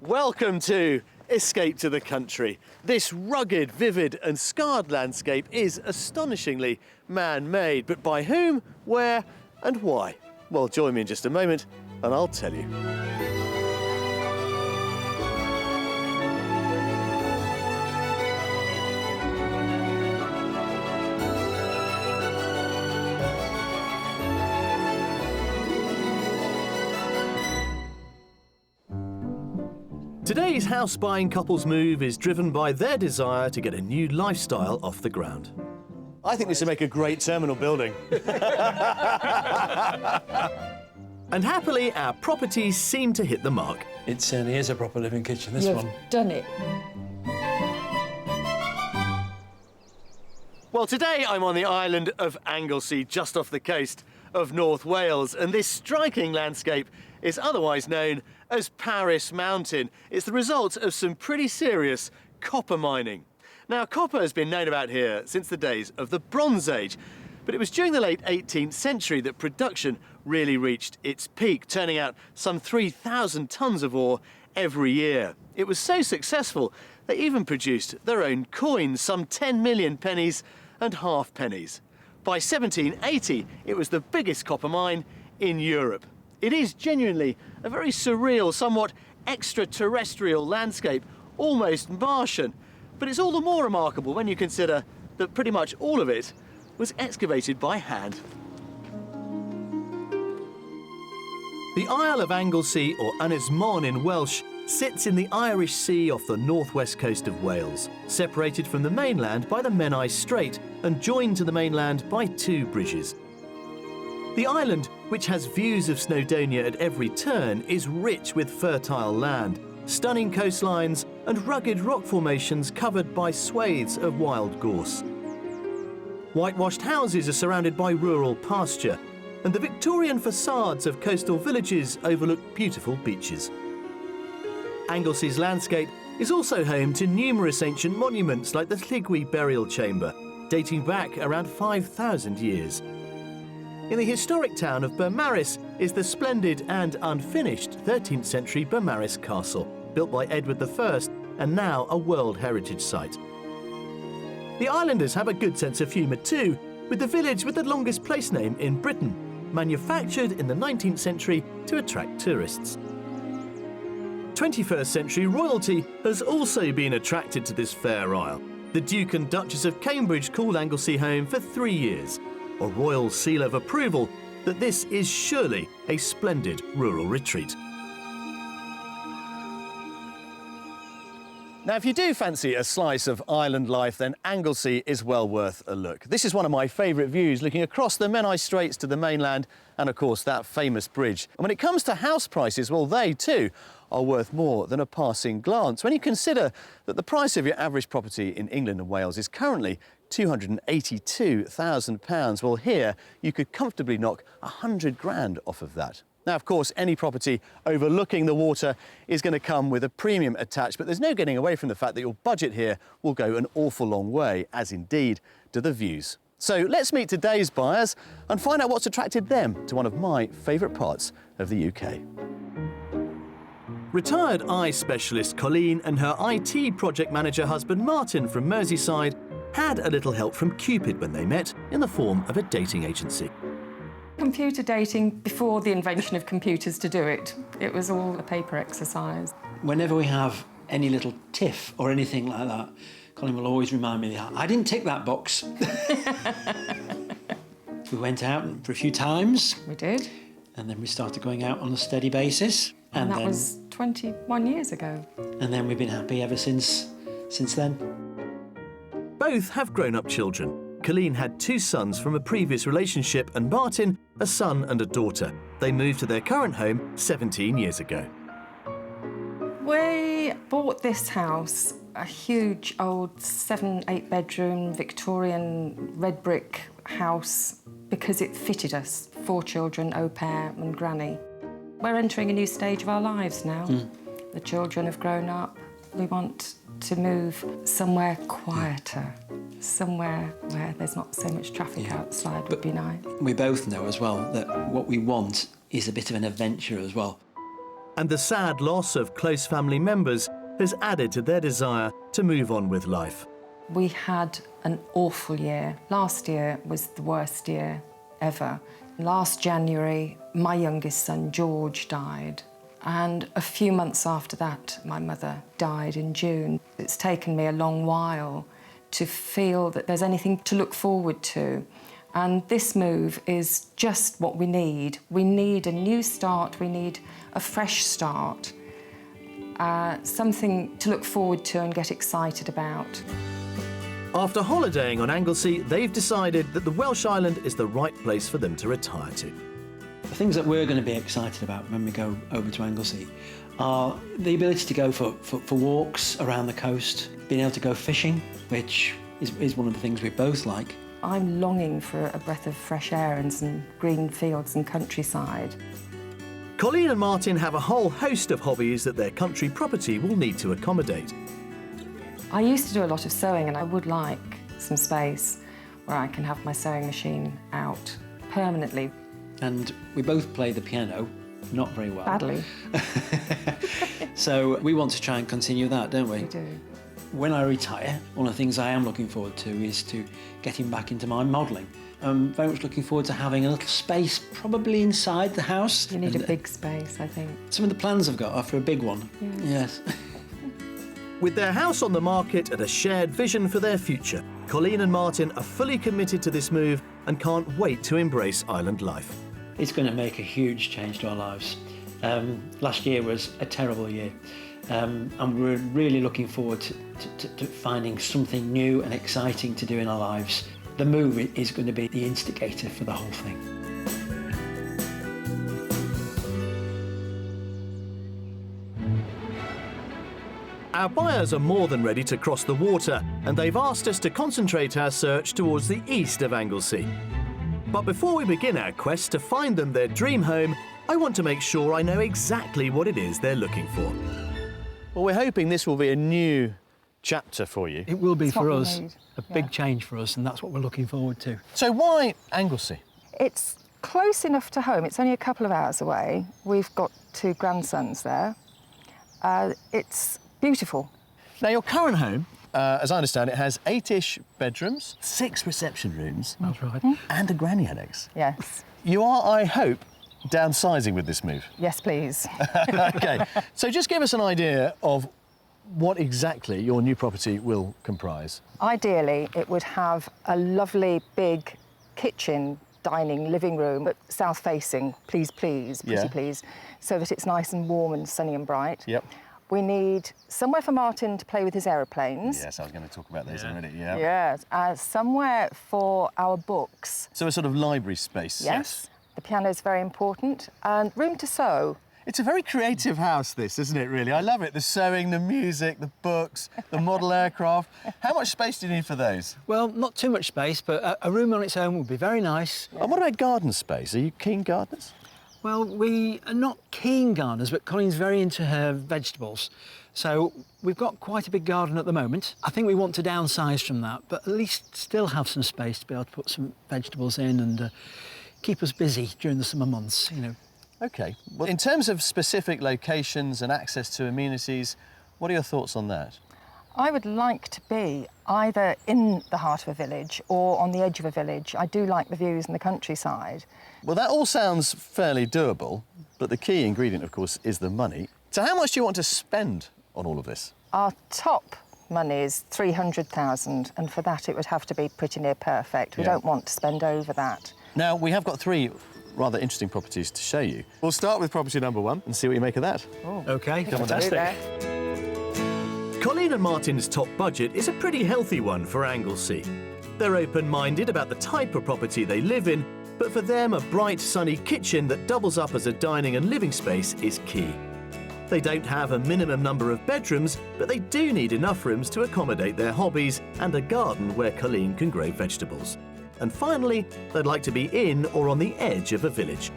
Welcome to Escape to the Country. This rugged, vivid and scarred landscape is astonishingly man-made. But by whom, where and why? Well, join me in just a moment and I'll tell you. Today's house-buying couple's move is driven by their desire to get a new lifestyle off the ground. I think this would make a great terminal building. And happily, our properties seem to hit the mark. It certainly is a proper living kitchen, this one. You've done it. Well, today I'm on the island of Anglesey, just off the coast of North Wales, and this striking landscape is otherwise known as Paris Mountain. It's the result of some pretty serious copper mining. Now, copper has been known about here since the days of the Bronze Age, but it was during the late 18th century that production really reached its peak, turning out some 3,000 tonnes of ore every year. It was so successful, they even produced their own coins, some 10 million pennies and half-pennies. By 1780, it was the biggest copper mine in Europe. It is genuinely a very surreal, somewhat extraterrestrial landscape, almost Martian. But it's all the more remarkable when you consider that pretty much all of it was excavated by hand. The Isle of Anglesey, or Ynys Môn in Welsh, sits in the Irish Sea off the northwest coast of Wales, separated from the mainland by the Menai Strait and joined to the mainland by two bridges. The island, which has views of Snowdonia at every turn, is rich with fertile land, stunning coastlines and rugged rock formations covered by swathes of wild gorse. Whitewashed houses are surrounded by rural pasture, and the Victorian facades of coastal villages overlook beautiful beaches. Anglesey's landscape is also home to numerous ancient monuments like the Lligwy burial chamber, dating back around 5,000 years. In the historic town of Beaumaris is the splendid and unfinished 13th century Beaumaris Castle, built by Edward I and now a World Heritage Site. The islanders have a good sense of humour too, with the village with the longest place name in Britain, manufactured in the 19th century to attract tourists. 21st century royalty has also been attracted to this fair isle. The Duke and Duchess of Cambridge called Anglesey home for 3 years, a royal seal of approval that this is surely a splendid rural retreat. Now, if you do fancy a slice of island life, then Anglesey is well worth a look. This is one of my favourite views, looking across the Menai Straits to the mainland and, of course, that famous bridge. And when it comes to house prices, well, they too are worth more than a passing glance. When you consider that the price of your average property in England and Wales is currently £282,000, well, here you could comfortably knock 100 grand off of that. Now, of course, any property overlooking the water is going to come with a premium attached, but there's no getting away from the fact that your budget here will go an awful long way, as indeed do the views. So let's meet today's buyers and find out what's attracted them to one of my favourite parts of the UK. Retired eye specialist Colleen and her IT project manager husband Martin from Merseyside had a little help from Cupid when they met in the form of a dating agency. Computer dating before the invention of computers to do it. It was all a paper exercise. Whenever we have any little tiff or anything like that, Colin will always remind me that I didn't tick that box. We went out for a few times. We did. And then we started going out on a steady basis. And that was 21 years ago. And then we've been happy ever since then. Both have grown-up children. Colleen had 2 sons from a previous relationship and Martin, a son and a daughter. They moved to their current home 17 years ago. We bought this house, a huge old 7-8 bedroom Victorian red brick house, because it fitted us. 4 children, au pair and granny. We're entering a new stage of our lives now. The children have grown up. We want to move somewhere quieter, somewhere where there's not so much traffic outside would be nice. We both know as well that what we want is a bit of an adventure as well. And the sad loss of close family members has added to their desire to move on with life. We had an awful year. Last year was the worst year ever. Last January, my youngest son, George, died. And a few months after that, my mother died in June. It's taken me a long while to feel that there's anything to look forward to. And this move is just what we need. We need a new start, we need a fresh start, something to look forward to and get excited about. After holidaying on Anglesey, they've decided that the Welsh island is the right place for them to retire to. The things that we're going to be excited about when we go over to Anglesey are the ability to go for walks around the coast, being able to go fishing, which is one of the things we both like. I'm longing for a breath of fresh air and some green fields and countryside. Colleen and Martin have a whole host of hobbies that their country property will need to accommodate. I used to do a lot of sewing, and I would like some space where I can have my sewing machine out permanently. And we both play the piano, not very well. Badly. So we want to try and continue that, don't we? We do. When I retire, one of the things I am looking forward to is to getting back into my modelling. I'm very much looking forward to having a little space, probably inside the house. You need a big space, I think. Some of the plans I've got are for a big one. Yes. With their house on the market and a shared vision for their future, Colleen and Martin are fully committed to this move and can't wait to embrace island life. It's going to make a huge change to our lives. Last year was a terrible year. And we're really looking forward to finding something new and exciting to do in our lives. The move is going to be the instigator for the whole thing. Our buyers are more than ready to cross the water, and they've asked us to concentrate our search towards the east of Anglesey. But before we begin our quest to find them their dream home, I want to make sure I know exactly what it is they're looking for. Well, we're hoping this will be a new chapter for you. It will be It's for what we us, need. a big change for us, and that's what we're looking forward to. So why Anglesey? It's close enough to home. It's only a couple of hours away. We've got 2 grandsons there. It's beautiful. Now, your current home, as I understand it, has 8-ish bedrooms, 6 reception rooms, That's right. and a granny annex. Yes. You are, I hope, downsizing with this move. Yes, please. OK, so just give us an idea of what exactly your new property will comprise. Ideally, it would have a lovely big kitchen, dining, living room, but south-facing, please, please, pretty Yeah. please, so that it's nice and warm and sunny and bright. Yep. We need somewhere for Martin to play with his aeroplanes. Yes, I was going to talk about those in a minute, yeah. Yes. Somewhere for our books. So a sort of library space. Yes. The piano is very important. And room to sew. It's a very creative house, this, isn't it, really? I love it. The sewing, the music, the books, the model aircraft. How much space do you need for those? Well, not too much space, but a room on its own would be very nice. And what about garden space? Are you keen gardeners? Well, we are not keen gardeners, but Colleen's very into her vegetables. So we've got quite a big garden at the moment. I think we want to downsize from that, but at least still have some space to be able to put some vegetables in and keep us busy during the summer months, you know. OK. Well, in terms of specific locations and access to amenities, what are your thoughts on that? I would like to be either in the heart of a village or on the edge of a village. I do like the views and the countryside. Well, that all sounds fairly doable, but the key ingredient, of course, is the money. So how much do you want to spend on all of this? Our top money is 300,000, and for that it would have to be pretty near perfect. We Yeah. don't want to spend over that. Now, we have got 3 rather interesting properties to show you. We'll start with property number 1 and see what you make of that. OK, fantastic. Colleen and Martin's top budget is a pretty healthy one for Anglesey. They're open-minded about the type of property they live in, but for them, a bright, sunny kitchen that doubles up as a dining and living space is key. They don't have a minimum number of bedrooms, but they do need enough rooms to accommodate their hobbies and a garden where Colleen can grow vegetables. And finally, they'd like to be in or on the edge of a village.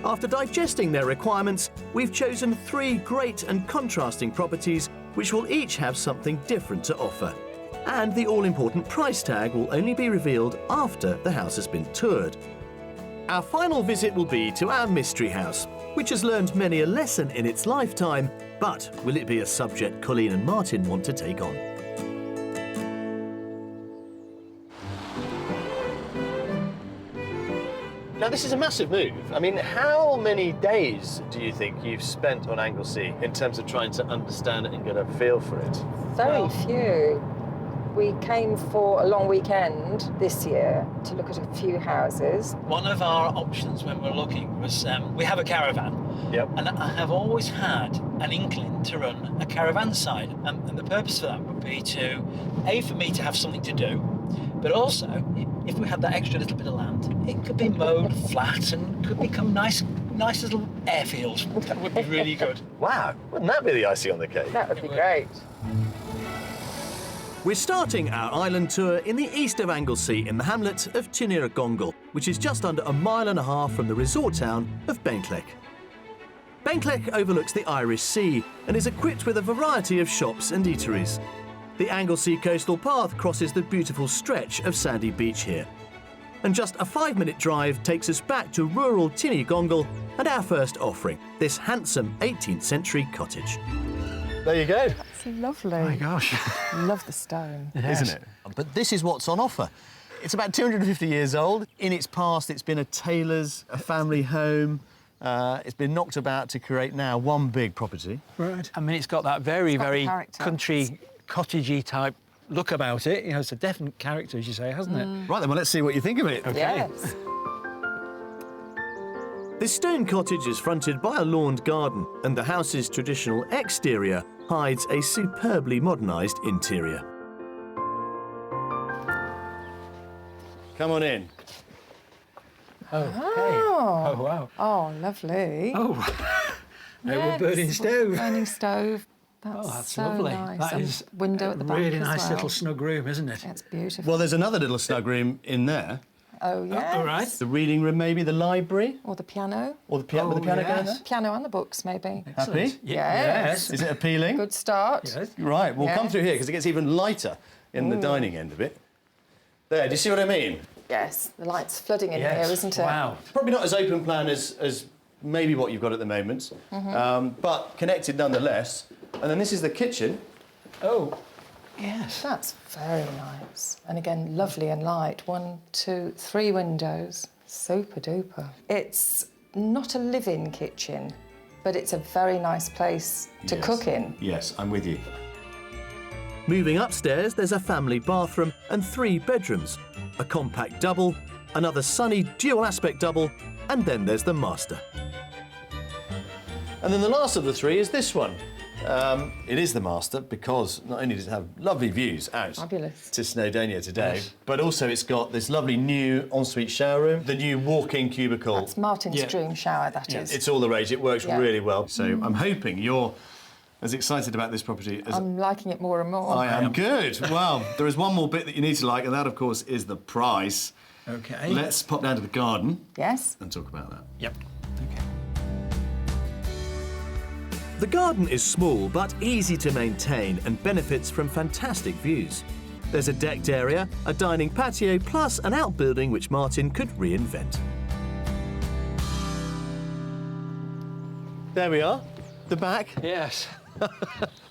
After digesting their requirements, we've chosen 3 great and contrasting properties which will each have something different to offer. And the all-important price tag will only be revealed after the house has been toured. Our final visit will be to our mystery house. which has learned many a lesson in its lifetime, but will it be a subject Colleen and Martin want to take on? Now, this is a massive move. I mean, how many days do you think you've spent on Anglesey in terms of trying to understand it and get a feel for it? Very few. We came for a long weekend this year to look at a few houses. One of our options when we're looking was we have a caravan. Yep. And I have always had an inkling to run a caravan side. And the purpose for that would be to, A, for me to have something to do, but also, if we had that extra little bit of land, it could be mowed flat and could become nice little airfields. That would be really good. Wow, wouldn't that be the icing on the cake? That would be great. We're starting our island tour in the east of Anglesey in the hamlet of Tyneargongal, which is just under 1.5 miles from the resort town of Bentlech. Bentlech overlooks the Irish Sea and is equipped with a variety of shops and eateries. The Anglesey coastal path crosses the beautiful stretch of sandy beach here. And just a 5-minute drive takes us back to rural Tyneargongal and our first offering, this handsome 18th century cottage. There you go. That's lovely. Oh my gosh. Love the stone. Yes. Isn't it? But this is what's on offer. It's about 250 years old. In its past, it's been a tailor's, a family home. It's been knocked about to create now one big property. Right. I mean, it's got that very, very character. country, cottagey type look about it. You know, it's a definite character, as you say, hasn't it? Right then, well, let's see what you think of it. Okay. Yes. This stone cottage is fronted by a lawned garden, and the house's traditional exterior hides a superbly modernised interior. Come on in. Oh, oh, wow. Oh, lovely. Oh, Yes, we're burning stove. Burning stove. Oh, that's so lovely. Nice. That And is window at the back really as nice well. little snug room, isn't it? It's beautiful. Well, there's another little snug room in there. Oh, yes. all right. The reading room, maybe, the library, Or the piano. or the piano with the Oh, piano yes. going there. Piano and the books, maybe. Happy? Yes. Is it appealing? Good start. Yes. Right, we'll come Yeah. through here because it gets even lighter in the dining end of it. There, do you see what I mean? Yes, the light's flooding in Yes. here, isn't it? Wow. Probably not as open plan as maybe what you've got at the moment, but connected nonetheless. And then this is the kitchen. Oh, yes. That's very nice. And again, lovely and light. 1, 2, 3 windows. Super duper. It's not a live-in kitchen, but it's a very nice place to cook in. Yes, I'm with you. Moving upstairs, there's a family bathroom and 3 bedrooms, a compact double, another sunny dual-aspect double, and then there's the master. And then the last of the 3 is this one. It is the master because not only does it have lovely views out Fabulous. to Snowdonia today, Yes. but also it's got this lovely new ensuite shower room, the new walk-in cubicle. It's Martin's Yeah. dream shower, that is. It's all the rage. It works Yeah. really well. So I'm hoping you're as excited about this property as I'm liking it more and more. I am. Good. Well, there is one more bit that you need to like, and that, of course, is the price. Okay. Let's pop down to the garden Yes? and talk about that. Yep. Okay. The garden is small but easy to maintain and benefits from fantastic views. There's a decked area, a dining patio, plus an outbuilding which Martin could reinvent. There we are, the back. Yes.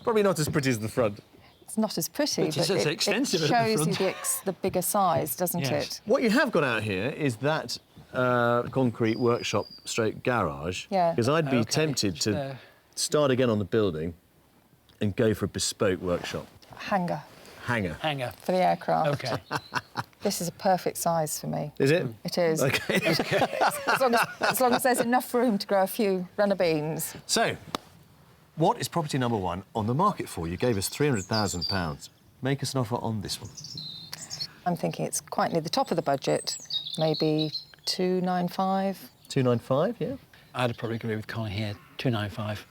Probably not as pretty as the front. It's not as pretty, It's but as it extensive at the shows you front. the bigger size, doesn't Yes. it? What you have got out here is that concrete workshop stroke garage. Yeah. Because I'd be Okay, tempted just to there. start again on the building and go for a bespoke workshop. Hangar Hanger. Hanger. for the aircraft. Okay. This is a perfect size for me. Is it? It is. Okay. As long as there's enough room to grow a few runner beans. So, what is property number 1 on the market for? You gave us £300,000. Make us an offer on this one. I'm thinking it's quite near the top of the budget, maybe 295. 295, yeah? I'd probably agree with Colin here. 295.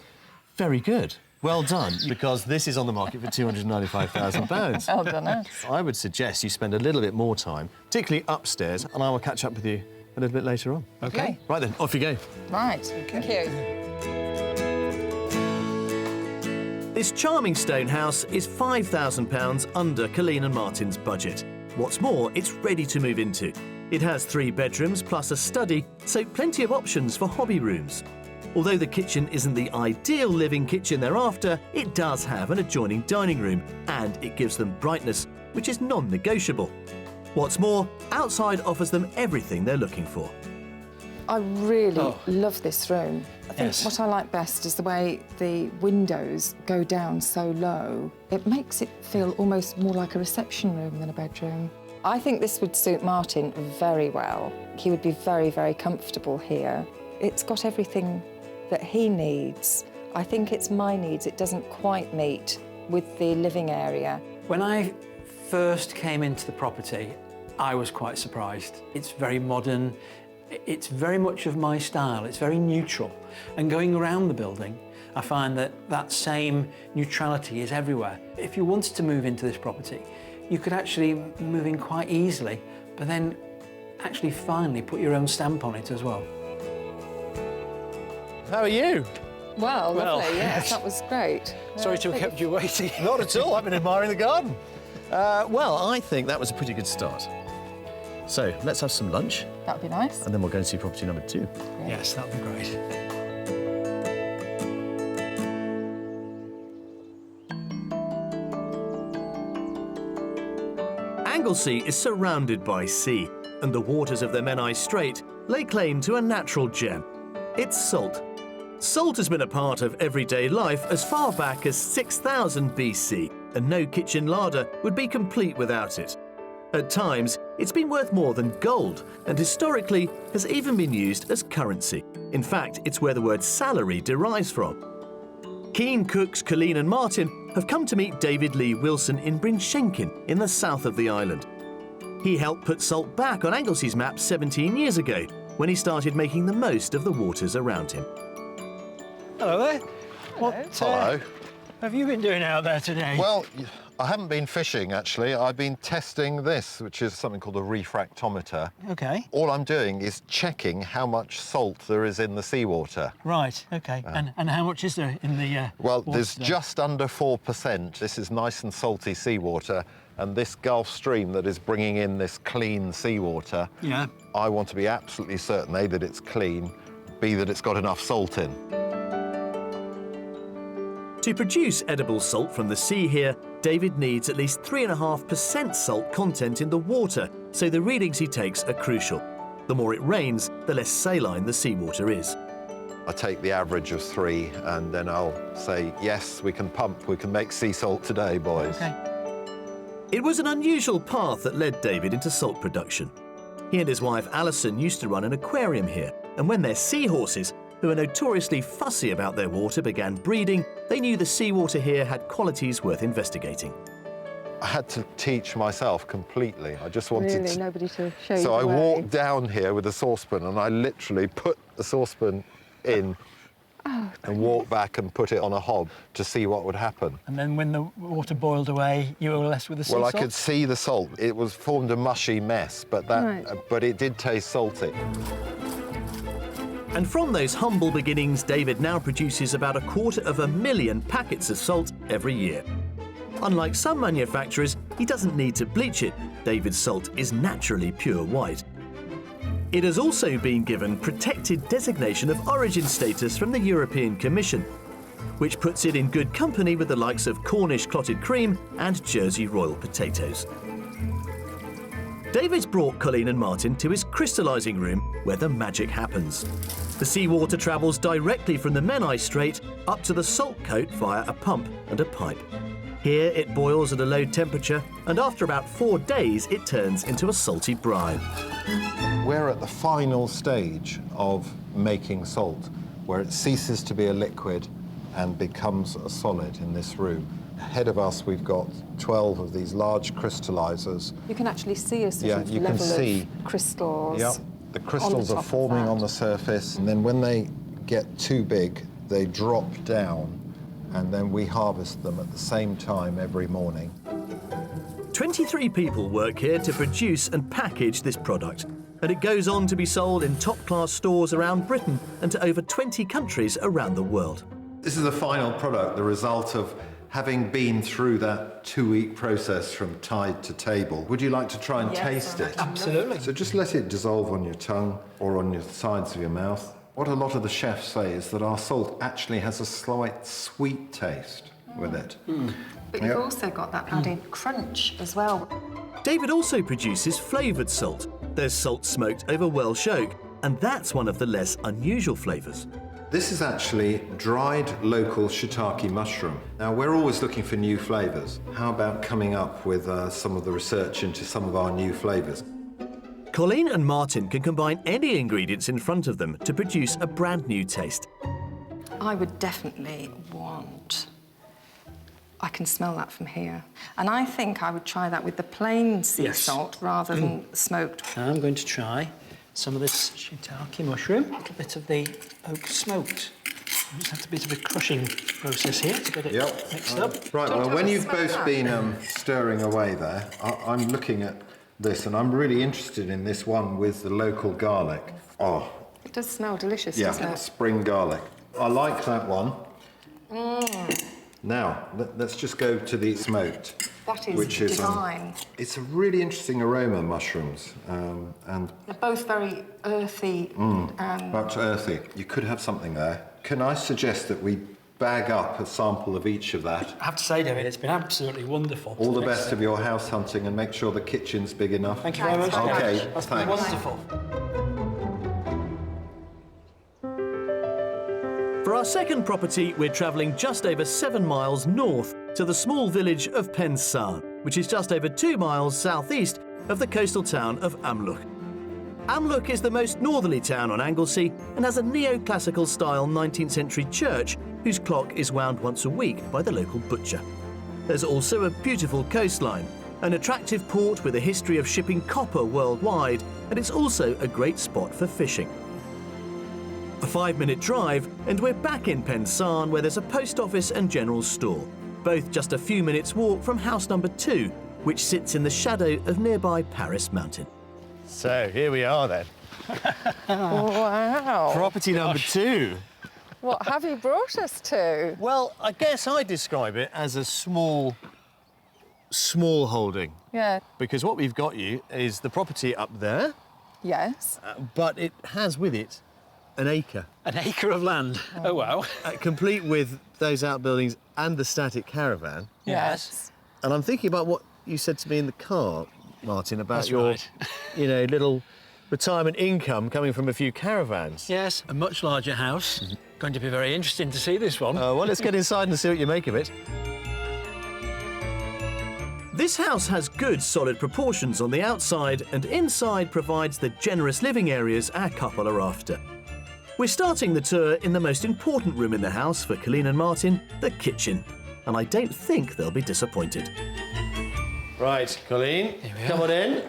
Very good. Well done, because this is on the market for £295,000. Well done, us. I would suggest you spend a little bit more time, particularly upstairs, and I will catch up with you a little bit later on. Okay. Right then, off you go. Right. Thank you. This charming stone house is £5,000 under Colleen and Martin's budget. What's more, it's ready to move into. It has 3 bedrooms plus a study, so plenty of options for hobby rooms. Although the kitchen isn't the ideal living kitchen they're after, it does have an adjoining dining room and it gives them brightness, which is non-negotiable. What's more, outside offers them everything they're looking for. I really love this room. I think Yes. what I like best is the way the windows go down so low. It makes it feel almost more like a reception room than a bedroom. I think this would suit Martin very well. He would be very, very comfortable here. It's got everything that he needs. I think it's my needs it doesn't quite meet with the living area. When I first came into the property, I was quite surprised. It's very modern, it's very much of my style, it's very neutral. And going around the building, I find that that same neutrality is everywhere. If you wanted to move into this property, you could actually move in quite easily, but then actually finally put your own stamp on it as well. How are you? Well, Well, lovely, yes, that was great. Sorry to have kept you waiting. Not at all. I've been admiring the garden. Well, I think that was a pretty good start. So let's have some lunch That'd be nice. and then we'll go and see property number 2. Yes, that'd be great. Anglesey is surrounded by sea, and the waters of the Menai Strait lay claim to a natural gem. It's salt. Salt has been a part of everyday life as far back as 6000 BC, and no kitchen larder would be complete without it. At times, it's been worth more than gold, and historically has even been used as currency. In fact, it's where the word salary derives from. Keen cooks Colleen and Martin have come to meet David Lee Wilson in Bryn Shenkin in the south of the island. He helped put salt back on Anglesey's map 17 years ago, when he started making the most of the waters around him. Hello there. What Hello. have you been doing out there today? Well, I haven't been fishing, actually. I've been testing this, which is something called a refractometer. OK. All I'm doing is checking how much salt there is in the seawater. Right, OK. And how much is there in the Well, water there's today? just under 4%. This is nice and salty seawater, and this Gulf Stream that is bringing in this clean seawater, Yeah. I want to be absolutely certain, A, that it's clean, B, that it's got enough salt in. To produce edible salt from the sea here, David needs at least 3.5% salt content in the water, so the readings he takes are crucial. The more it rains, the less saline the seawater is. I take the average of 3, and then I'll say, yes, we can pump, we can make sea salt today, boys. OK. It was an unusual path that led David into salt production. He and his wife Alison used to run an aquarium here, and when their seahorses, who are notoriously fussy about their water, began breeding, they knew the seawater here had qualities worth investigating. I had to teach myself completely. I just wanted Really, to... nobody to show you So I the way. walked down here with a saucepan and I literally put the saucepan in and walked back and put it on a hob to see what would happen. And then when the water boiled away, you were left with the sea Well, I salt? could see the salt. It was formed a mushy mess, but Right. but it did taste salty. And from those humble beginnings, David now produces about 250,000 packets of salt every year. Unlike some manufacturers, he doesn't need to bleach it. David's salt is naturally pure white. It has also been given protected designation of origin status from the European Commission, which puts it in good company with the likes of Cornish clotted cream and Jersey Royal potatoes. David's brought Colleen and Martin to his crystallising room where the magic happens. The seawater travels directly from the Menai Strait up to the salt coat via a pump and a pipe. Here it boils at a low temperature, and after about 4 days it turns into a salty brine. We're at the final stage of making salt, where it ceases to be a liquid and becomes a solid in this room. Ahead of us, we've got 12 of these large crystallizers. You can actually see a sort Yeah, of you can level see. of crystals. Yep. The crystals top are of forming that. on the surface, and then when they get too big, they drop down, and then we harvest them at the same time every morning. 23 people work here to produce and package this product, and it goes on to be sold in top-class stores around Britain and to over 20 countries around the world. This is the final product, the result of having been through that 2-week process from tide to table. Would you like to try and taste it? Absolutely. So just let it dissolve on your tongue or on your sides of your mouth. What a lot of the chefs say is that our salt actually has a slight sweet taste with it. But you've also got that added crunch as well. David also produces flavoured salt. There's salt smoked over Welsh oak, and that's one of the less unusual flavours. This is actually dried local shiitake mushroom. Now, we're always looking for new flavours. How about coming up with some of the research into some of our new flavours? Colleen and Martin can combine any ingredients in front of them to produce a brand new taste. I would definitely want... I can smell that from here. And I think I would try that with the plain sea salt rather than smoked. I'm going to try some of this shiitake mushroom, a little bit of the oak smoked. Just have a bit of a crushing process here to get it mixed up. Right, well, when you've both been stirring away there, I'm looking at this, and I'm really interested in this one with the local garlic. Oh. It does smell delicious, doesn't it? Spring garlic. I like that one. Now, let's just go to the smoked. That is which divine. It's a really interesting aroma, mushrooms, and... They're both very earthy. But earthy. You could have something there. Can I suggest that we bag up a sample of each of that? I have to say, David, it's been absolutely wonderful. All the best of your house hunting, and make sure the kitchen's big enough. Thank you very much. Okay, That's been thanks. wonderful. For our second property, we're travelling just over 7 miles north to the small village of Pensarn, which is just over 2 miles southeast of the coastal town of Amlwch. Amlwch is the most northerly town on Anglesey and has a neoclassical style 19th century church whose clock is wound once a week by the local butcher. There's also a beautiful coastline, an attractive port with a history of shipping copper worldwide, and it's also a great spot for fishing. A 5-minute drive and we're back in Pensarn, where there's a post office and general store, both just a few minutes walk from house number 2, which sits in the shadow of nearby Paris Mountain. So here we are then. Wow. Property number 2. What have you brought us to? Well, I guess I describe it as a small holding. Yeah. Because what we've got you is the property up there, Yes. but it has with it an acre. An acre of land. Oh, wow. Complete with those outbuildings and the static caravan. Yes. And I'm thinking about what you said to me in the car, Martin, about That's your, right. Little retirement income coming from a few caravans. Yes, a much larger house. Going to be very interesting to see this one. Well, let's get inside and see what you make of it. This house has good, solid proportions on the outside, and inside provides the generous living areas our couple are after. We're starting the tour in the most important room in the house for Colleen and Martin, the kitchen. And I don't think they'll be disappointed. Right, Colleen, come on in.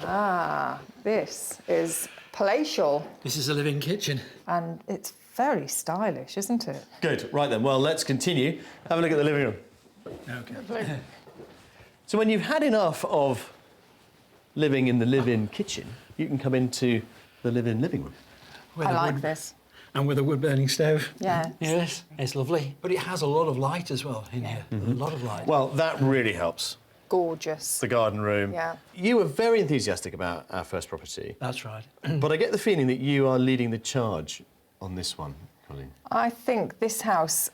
Ah, this is palatial, This is a living kitchen. and it's very stylish, isn't it? Good. Right then, well, let's continue. Have a look at the living room. Okay. So when you've had enough of living in the live-in kitchen, you can come into the live-in living room. With I a like wood- this. And with a wood-burning stove. Yes. Yes, it's lovely. But it has a lot of light as well in here. A lot of light. Well, that really helps. Gorgeous. The garden room. Yeah. You were very enthusiastic about our first property, That's right. but I get the feeling that you are leading the charge on this one, Colleen. I think this house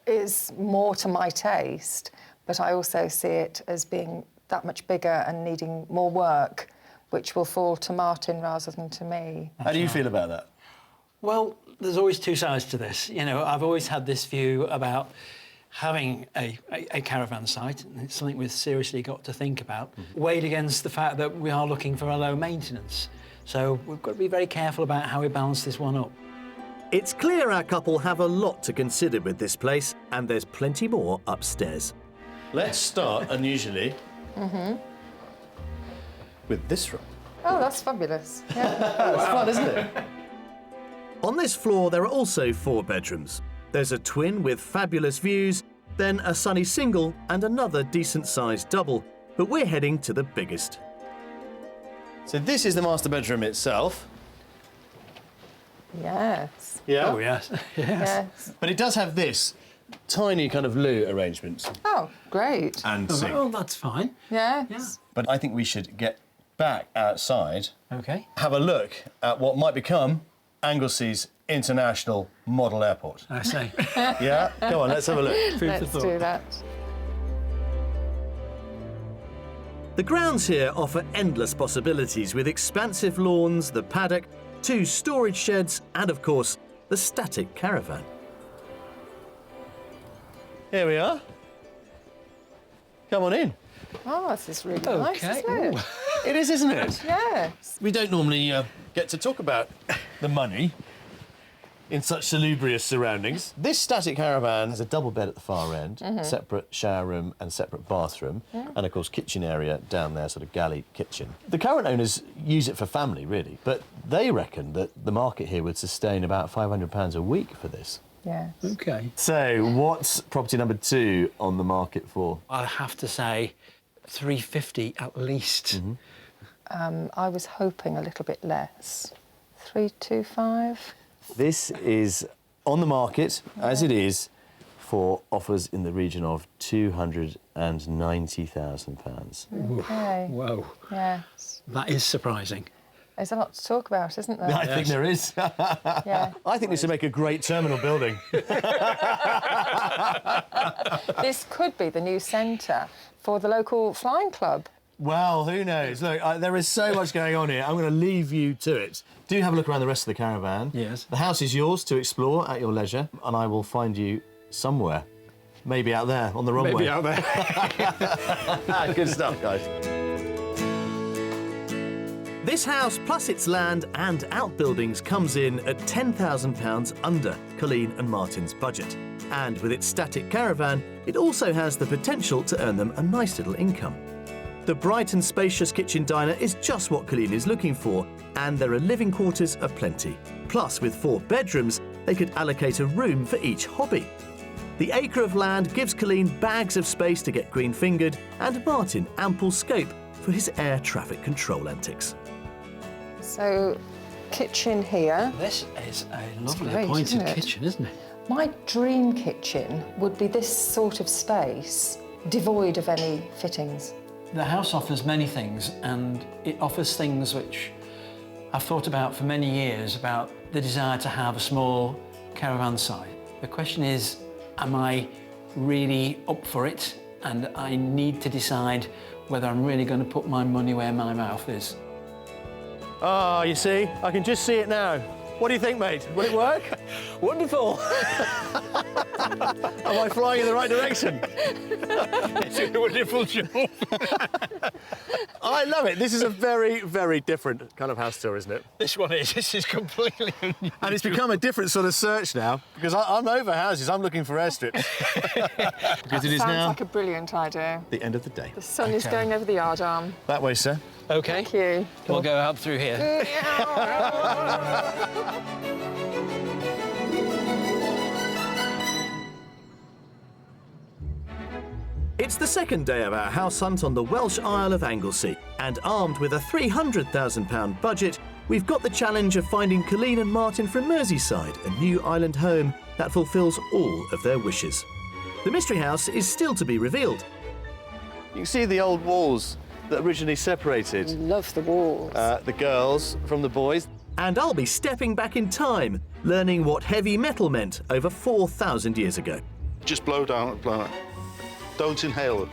is more to my taste, but I also see it as being that much bigger and needing more work, which will fall to Martin rather than to me. How do you feel about that? Well, there's always two sides to this. I've always had this view about having a caravan site, and it's something we've seriously got to think about, weighed against the fact that we are looking for a low maintenance. So we've got to be very careful about how we balance this one up. It's clear our couple have a lot to consider with this place, and there's plenty more upstairs. Let's start, unusually, with this room. Oh, that's fabulous. Yeah. It's fun, isn't it? On this floor, there are also 4 bedrooms. There's a twin with fabulous views, then a sunny single and another decent-sized double. But we're heading to the biggest. So this is the master bedroom itself. Yes. Yeah. Oh, yes. Yes. But it does have this tiny kind of loo arrangement Oh, great. and Oh, sink. that's fine. Yes. Yeah. But I think we should get back outside, OK. have a look at what might become Anglesey's International Model Airport. I say. Yeah? Go on, let's have a look. Food for Let's thought. do that. The grounds here offer endless possibilities with expansive lawns, the paddock, 2 storage sheds, and of course, the static caravan. Here we are. Come on in. Oh, this is really nice, Okay. isn't it? It is, isn't it? Yes. We don't normally get to talk about the money in such salubrious surroundings. This static caravan has a double bed at the far end, separate shower room and separate bathroom, and of course kitchen area down there, sort of galley kitchen. The current owners use it for family, really, but they reckon that the market here would sustain about £500 a week for this. Yes. Okay. So, what's property number 2 on the market for? I have to say 350 at least. I was hoping a little bit less. 325. This is on the market, as it is, for offers in the region of £290,000. Okay. Whoa, Yes. that is surprising. There's a lot to talk about, isn't there? I think there is. Yeah. I think this would make a great terminal building. This could be the new centre for the local flying club. Well, who knows? Look, there is so much going on here. I'm going to leave you to it. Do have a look around the rest of the caravan. Yes. The house is yours to explore at your leisure, and I will find you somewhere. Maybe out there, on the runway. Maybe out there. Good stuff, guys. This house, plus its land and outbuildings, comes in at £10,000 under Colleen and Martin's budget. And with its static caravan, it also has the potential to earn them a nice little income. The bright and spacious kitchen diner is just what Colleen is looking for, and there are living quarters aplenty. Plus, with 4 bedrooms, they could allocate a room for each hobby. The acre of land gives Colleen bags of space to get green-fingered, and Martin ample scope for his air traffic control antics. So, kitchen here. This is a lovely great, appointed isn't it? kitchen, isn't it? My dream kitchen would be this sort of space, devoid of any fittings. The house offers many things, and it offers things which I've thought about for many years, about the desire to have a small caravan site. The question is, am I really up for it? And I need to decide whether I'm really going to put my money where my mouth is. Ah, you see, I can just see it now. What do you think, mate? Will it work? Wonderful. Am I flying in the right direction? It's a wonderful job. I love it. This is a very, very different kind of house tour, isn't it? This one is. This is completely unusual. And it's become a different sort of search now, because I'm over houses. I'm looking for airstrips. Because it is Sounds now like a brilliant idea. the end of the day. The sun is going over the yard arm. That way, sir. OK. Thank you. We'll go out through here. It's the second day of our house hunt on the Welsh Isle of Anglesey, and armed with a £300,000 budget, we've got the challenge of finding Colleen and Martin from Merseyside a new island home that fulfills all of their wishes. The mystery house is still to be revealed. You can see the old walls that originally separated Love the walls. the girls from the boys. And I'll be stepping back in time, learning what heavy metal meant over 4,000 years ago. Just blow down, blow out. Don't inhale it.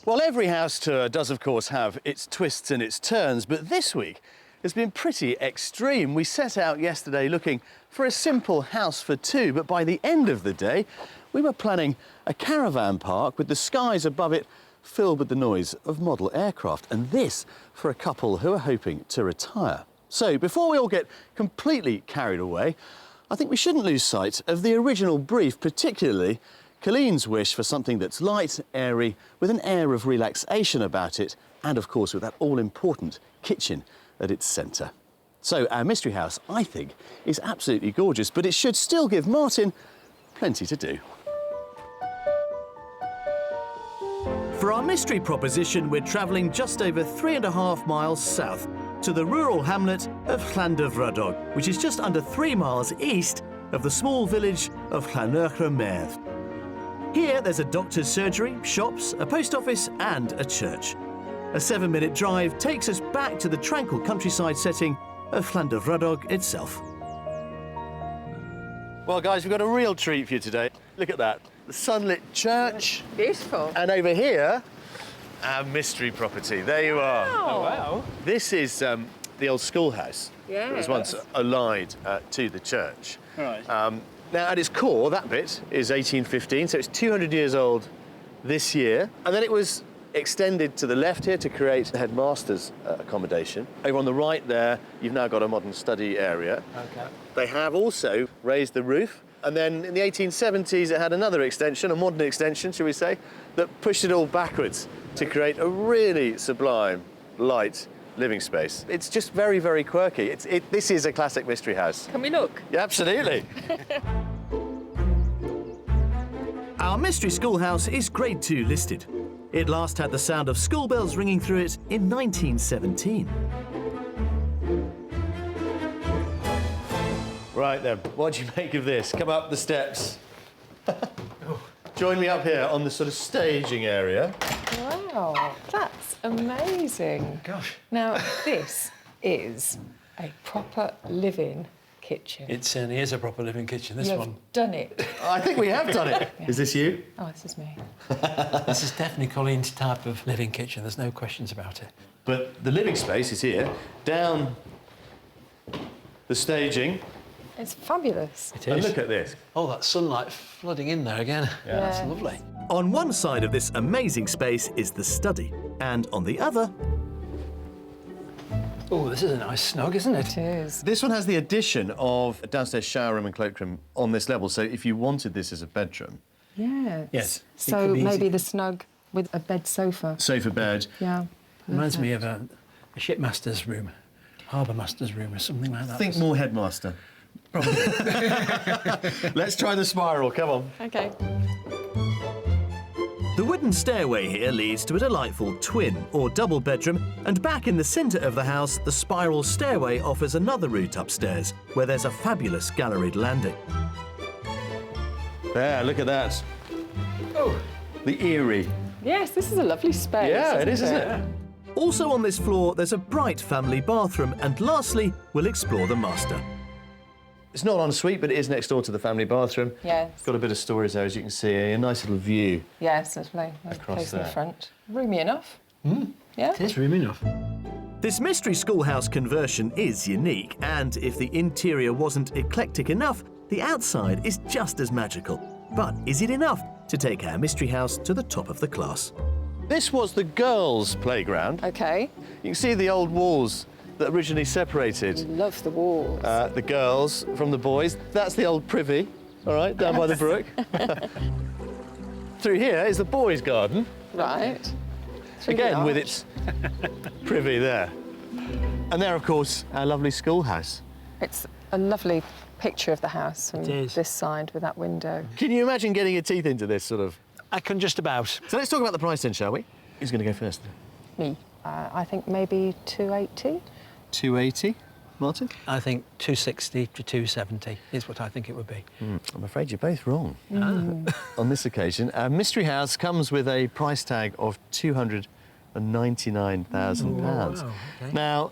Well, every house tour does, of course, have its twists and its turns, but this week has been pretty extreme. We set out yesterday looking for a simple house for 2, but by the end of the day, we were planning a caravan park with the skies above it filled with the noise of model aircraft, and this for a couple who are hoping to retire. So, before we all get completely carried away, I think we shouldn't lose sight of the original brief, particularly Colleen's wish for something that's light, airy, with an air of relaxation about it, and of course with that all-important kitchen at its centre. So our mystery house, I think, is absolutely gorgeous, but it should still give Martin plenty to do. For our mystery proposition, we're travelling just over 3.5 miles south to the rural hamlet of Llandyfrydog, which is just under 3 miles east of the small village of Llanyrch-y-Merdd. Here, there's a doctor's surgery, shops, a post office and a church. A 7-minute drive takes us back to the tranquil countryside setting of Llandoveradog itself. Well, guys, we've got a real treat for you today. Look at that. The sunlit church. Beautiful. And over here, our mystery property. There you are. Oh, wow. This is the old schoolhouse. Yeah. It was once allied to the church. Right. Now, at its core, that bit is 1815, so it's 200 years old this year. And then it was extended to the left here to create the headmaster's accommodation. Over on the right there, you've now got a modern study area. Okay. They have also raised the roof. And then in the 1870s, it had another extension, a modern extension, shall we say, that pushed it all backwards to create a really sublime, light living space. It's just very, very quirky. This is a classic mystery house. Can we look? Yeah, absolutely. Our mystery schoolhouse is Grade 2 listed. It last had the sound of school bells ringing through it in 1917. Right then, what do you make of this? Come up the steps. Join me up here on the sort of staging area. Wow, that's amazing. Gosh. Now, this is a proper living kitchen. It certainly is a proper living kitchen, this You've one. done it. I think we have done it. Yeah. Is this you? Oh, this is me. This is definitely Colleen's type of living kitchen, there's no questions about it. But the living space is here. Down the staging. It's fabulous. It And is. look at this. Oh, that sunlight flooding in there again. Yeah. That's lovely. On one side of this amazing space is the study, and on the other, Oh, this is a nice snug, isn't it? It is. this one has the addition of a downstairs shower room and cloakroom on this level. So if you wanted this as a bedroom, Yeah. Yes, it So could be maybe easy. the snug with a bed sofa. sofa bed. Yeah. Reminds me perfect. of a shipmaster's room, harbour master's room or something like that. Think more headmaster. Probably. Let's try the spiral, come on. Okay. The wooden stairway here leads to a delightful twin or double bedroom, and back in the centre of the house, the spiral stairway offers another route upstairs, where there's a fabulous galleried landing. There, look at that. Oh, The Eyrie. Yes, this is a lovely space. Yeah, it is, isn't it? Also on this floor, there's a bright family bathroom, and lastly, we'll explore the master. It's not en suite, but it is next door to the family bathroom. Yes. It's got a bit of storage there, as you can see. A nice little view. Yes, lovely. Across Facing the there. front. Roomy enough. Yeah. it is room enough. This mystery schoolhouse conversion is unique, and if the interior wasn't eclectic enough, the outside is just as magical. But is it enough to take our mystery house to the top of the class? This was the girls' playground. Okay. You can see the old walls that originally separated Love the walls. the girls from the boys. That's the old privy, all right, down by the brook. Through here is the boys' garden, Right. Through the again with arch. its privy there. And there, of course, our lovely schoolhouse. It's a lovely picture of the house from It is. this side with that window. Can you imagine getting your teeth into this sort of? I can just about. So let's talk about the price then, shall we? Who's going to go first? Me. I think maybe 280. 280, Martin? I think 260 to 270 is what I think it would be. I'm afraid you're both wrong. On this occasion, our mystery house comes with a price tag of £299,000. wow, okay. Now,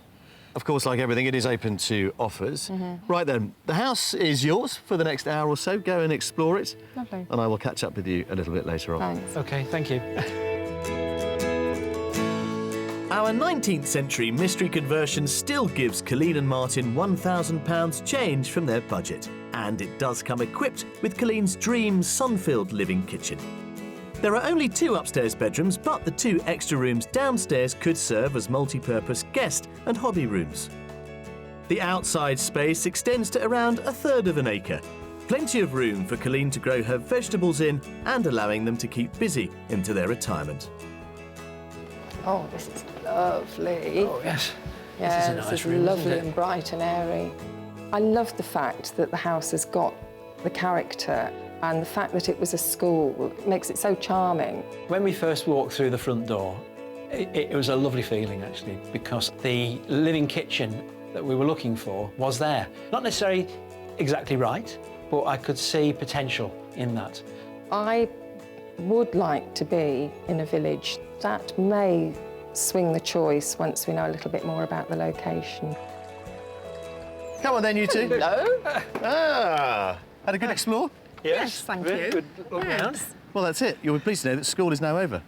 of course, like everything, it is open to offers. Right then, the house is yours for the next hour or so. Go and explore it. Lovely. And I will catch up with you a little bit later on. Thanks. OK, thank you. Our 19th century mystery conversion still gives Colleen and Martin £1,000 change from their budget. And it does come equipped with Colleen's dream sun-filled living kitchen. There are only 2 upstairs bedrooms, but the 2 extra rooms downstairs could serve as multi-purpose guest and hobby rooms. The outside space extends to around 1/3 of an acre. Plenty of room for Colleen to grow her vegetables in and allowing them to keep busy into their retirement. Oh, this is lovely. Oh, yes. Yeah, this is a this nice is room, lovely isn't and it? bright and airy. I love the fact that the house has got the character, and the fact that it was a school makes it so charming. When we first walked through the front door, it was a lovely feeling, actually, because the living kitchen that we were looking for was there. Not necessarily exactly right, but I could see potential in that. I would like to be in a village that may swing the choice once we know a little bit more about the location. Come on then, you two. Hello. Had a good explore? Yes, thank you. Good look round. Well, that's it. You'll be pleased to know that school is now over.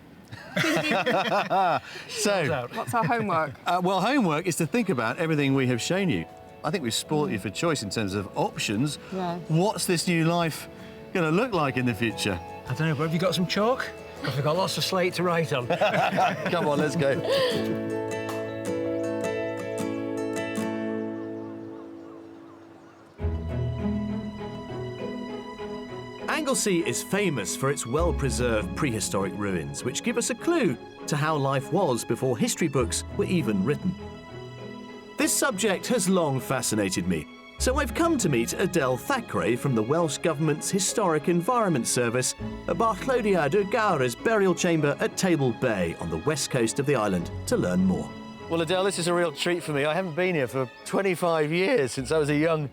So, What's our homework? well, homework is to think about everything we have shown you. I think we've spoilt you for choice in terms of options. Yeah. What's this new life going to look like in the future? I don't know, but have you got some chalk? Because we've got lots of slate to write on. Come on, let's go. Anglesey is famous for its well-preserved prehistoric ruins, which give us a clue to how life was before history books were even written. This subject has long fascinated me, so I've come to meet Adele Thackeray from the Welsh Government's Historic Environment Service at Barclodiad y Gawr's burial chamber at Table Bay on the west coast of the island to learn more. Well, Adele, this is a real treat for me. I haven't been here for 25 years, since I was a young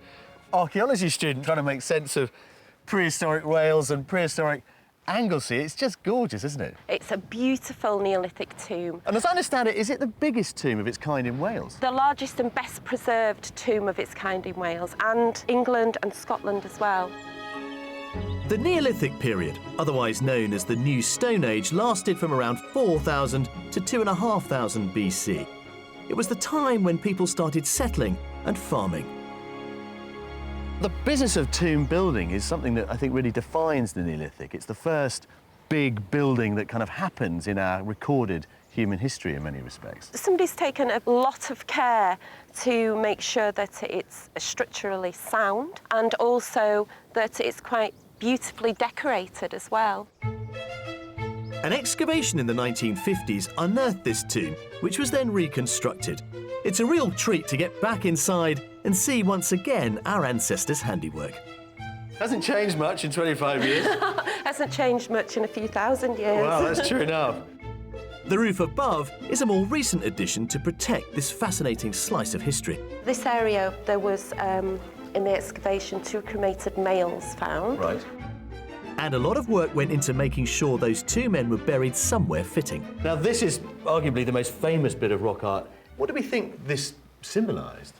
archaeology student trying to make sense of prehistoric Wales and prehistoric Anglesey. It's just gorgeous, isn't it? It's a beautiful Neolithic tomb. And as I understand it, is it the biggest tomb of its kind in Wales? The largest and best preserved tomb of its kind in Wales, and England and Scotland as well. The Neolithic period, otherwise known as the New Stone Age, lasted from around 4000 to 2500 BC. It was the time when people started settling and farming. The business of tomb building is something that I think really defines the Neolithic. It's the first big building that kind of happens in our recorded human history in many respects. Somebody's taken a lot of care to make sure that it's structurally sound and also that it's quite beautifully decorated as well. An excavation in the 1950s unearthed this tomb, which was then reconstructed. It's a real treat to get back inside and see once again our ancestors' handiwork. Hasn't changed much in 25 years. Hasn't changed much in a few thousand years. Wow, that's true enough. The roof above is a more recent addition to protect this fascinating slice of history. This area, there was, in the excavation, 2 cremated males found. Right. And a lot of work went into making sure those 2 men were buried somewhere fitting. Now, this is arguably the most famous bit of rock art. What do we think this symbolised?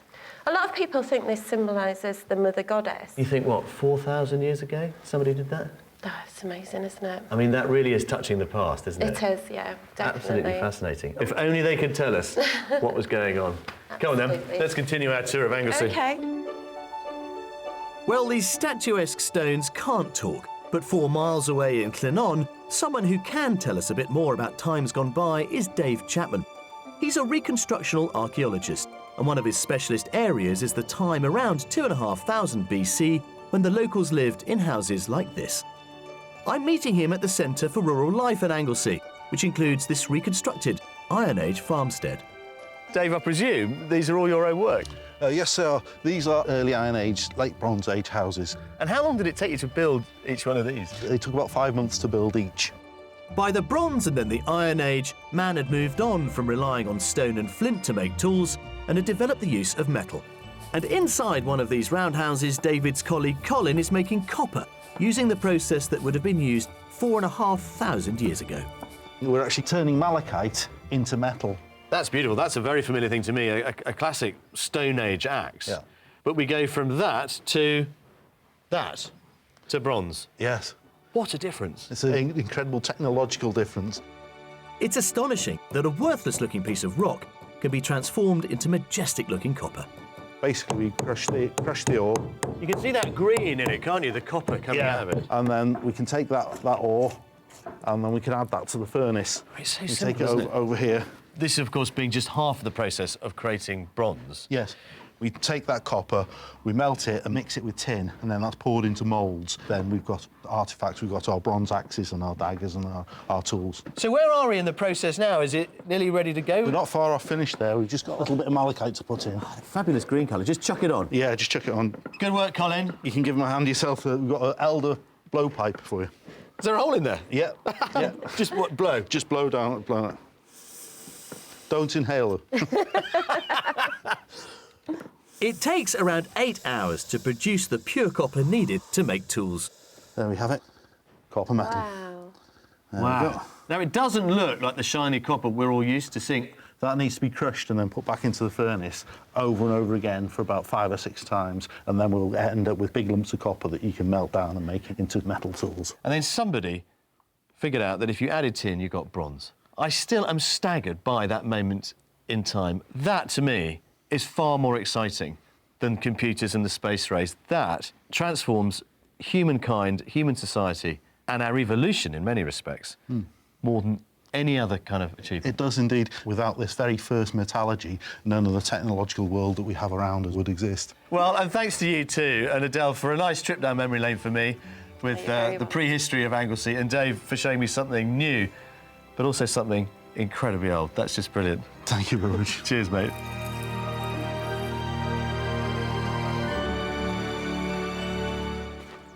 A lot of people think this symbolises the mother goddess. You think, what, 4,000 years ago somebody did that? Oh, it's amazing, isn't it? I mean, that really is touching the past, isn't it? It is, yeah, definitely. Absolutely fascinating. If only they could tell us what was going on. Come on then, Absolutely. let's continue our tour of Anglesey. OK. Well, these statuesque stones can't talk, but 4 miles away in Llyn, someone who can tell us a bit more about times gone by is Dave Chapman. He's a reconstructional archaeologist, and one of his specialist areas is the time around 2500 BC when the locals lived in houses like this. I'm meeting him at the Centre for Rural Life at Anglesey, which includes this reconstructed Iron Age farmstead. Dave, I presume these are all your own work? Yes, sir. These are early Iron Age, late Bronze Age houses. And how long did it take you to build each one of these? They took about 5 months to build each. By the Bronze and then the Iron Age, man had moved on from relying on stone and flint to make tools and had developed the use of metal. And inside one of these roundhouses, David's colleague Colin is making copper, using the process that would have been used 4,500 years ago. We're actually turning malachite into metal. That's beautiful. That's a very familiar thing to me, a classic Stone Age axe. Yeah. But we go from that to bronze. Yes. What a difference. It's an incredible technological difference. It's astonishing that a worthless-looking piece of rock can be transformed into majestic-looking copper. Basically, we crush the ore. You can see that green in it, can't you? The copper coming out of it. And then we can take that ore, and then we can add that to the furnace. It's so we simple, take it isn't it? over here. This, of course, being just half of the process of creating bronze. Yes. We take that copper, we melt it and mix it with tin, and then that's poured into moulds. Then we've got artefacts, we've got our bronze axes and our daggers and our tools. So where are we in the process now? Is it nearly ready to go? We're not far off finished there. We've just got a little bit of malachite to put in. Fabulous green colour. Just chuck it on. Yeah, just chuck it on. Good work, Colin. You can give them a hand yourself. We've got an elder blowpipe for you. Is there a hole in there? Yeah. Yeah. Just what, blow? Just blow down, blow it. Don't inhale it. It takes around 8 hours to produce the pure copper needed to make tools. There we have it. Copper metal. Wow. There we go. Now, it doesn't look like the shiny copper we're all used to seeing. That needs to be crushed and then put back into the furnace over and over again for about 5 or 6 times, and then we'll end up with big lumps of copper that you can melt down and make it into metal tools. And then somebody figured out that if you added tin, you got bronze. I still am staggered by that moment in time. That, to me, is far more exciting than computers and the space race. That transforms humankind, human society, and our evolution in many respects, more than any other kind of achievement. It does indeed. Without this very first metallurgy, none of the technological world that we have around us would exist. Well, and thanks to you too, and Adele, for a nice trip down memory lane for me with the prehistory of Anglesey, and Dave for showing me something new, but also something incredibly old. That's just brilliant. Thank you very much. Cheers, mate.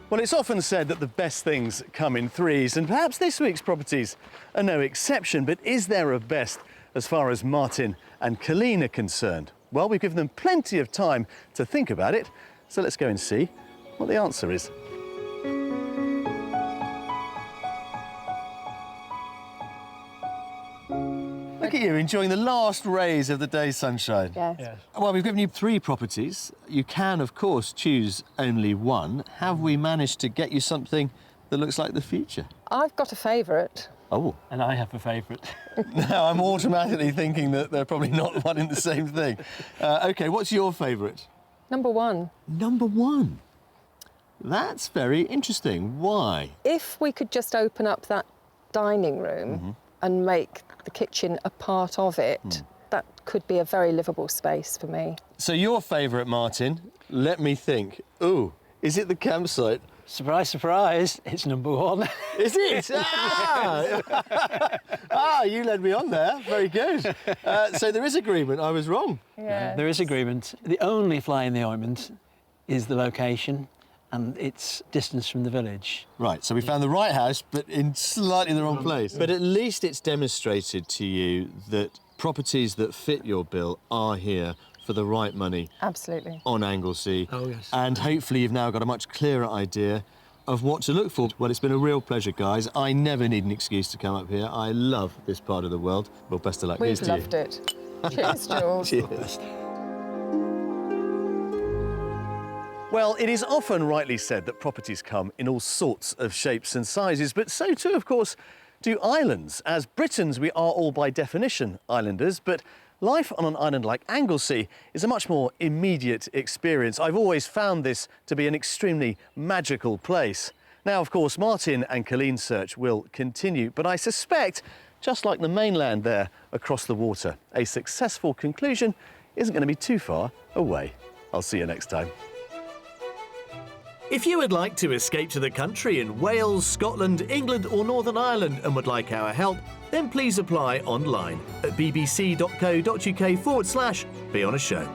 Well, it's often said that the best things come in threes, and perhaps this week's properties are no exception. But is there a best as far as Martin and Colleen are concerned? Well, we've given them plenty of time to think about it, so let's go and see what the answer is. Look at you, enjoying the last rays of the day's sunshine. Yes. Well, we've given you 3 properties. You can, of course, choose only one. Have we managed to get you something that looks like the future? I've got a favourite. Oh. And I have a favourite. Now, I'm automatically thinking that they're probably not one and the same thing. OK, what's your favourite? Number 1. Number 1. That's very interesting. Why? If we could just open up that dining room and make the kitchen a part of it, that could be a very livable space for me. So your favourite, Martin, let me think. Ooh, is it the campsite? Surprise, surprise, it's number 1. Is it? You led me on there. Very good. So there is agreement. I was wrong. Yeah. There is agreement. The only fly in the ointment is the location and its distance from the village. Right, so we found the right house, but in slightly the wrong place. But at least it's demonstrated to you that properties that fit your bill are here for the right money. Absolutely. On Anglesey. Oh, yes. And hopefully you've now got a much clearer idea of what to look for. Well, it's been a real pleasure, guys. I never need an excuse to come up here. I love this part of the world. Well, best of luck. Here's We've to you. loved it. Cheers, Jules. Cheers. Well, it is often rightly said that properties come in all sorts of shapes and sizes, but so too, of course, do islands. As Britons, we are all by definition islanders, but life on an island like Anglesey is a much more immediate experience. I've always found this to be an extremely magical place. Now, of course, Martin and Colleen's search will continue, but I suspect, just like the mainland there across the water, a successful conclusion isn't going to be too far away. I'll see you next time. If you would like to escape to the country in Wales, Scotland, England or Northern Ireland and would like our help, then please apply online at bbc.co.uk/be on a show.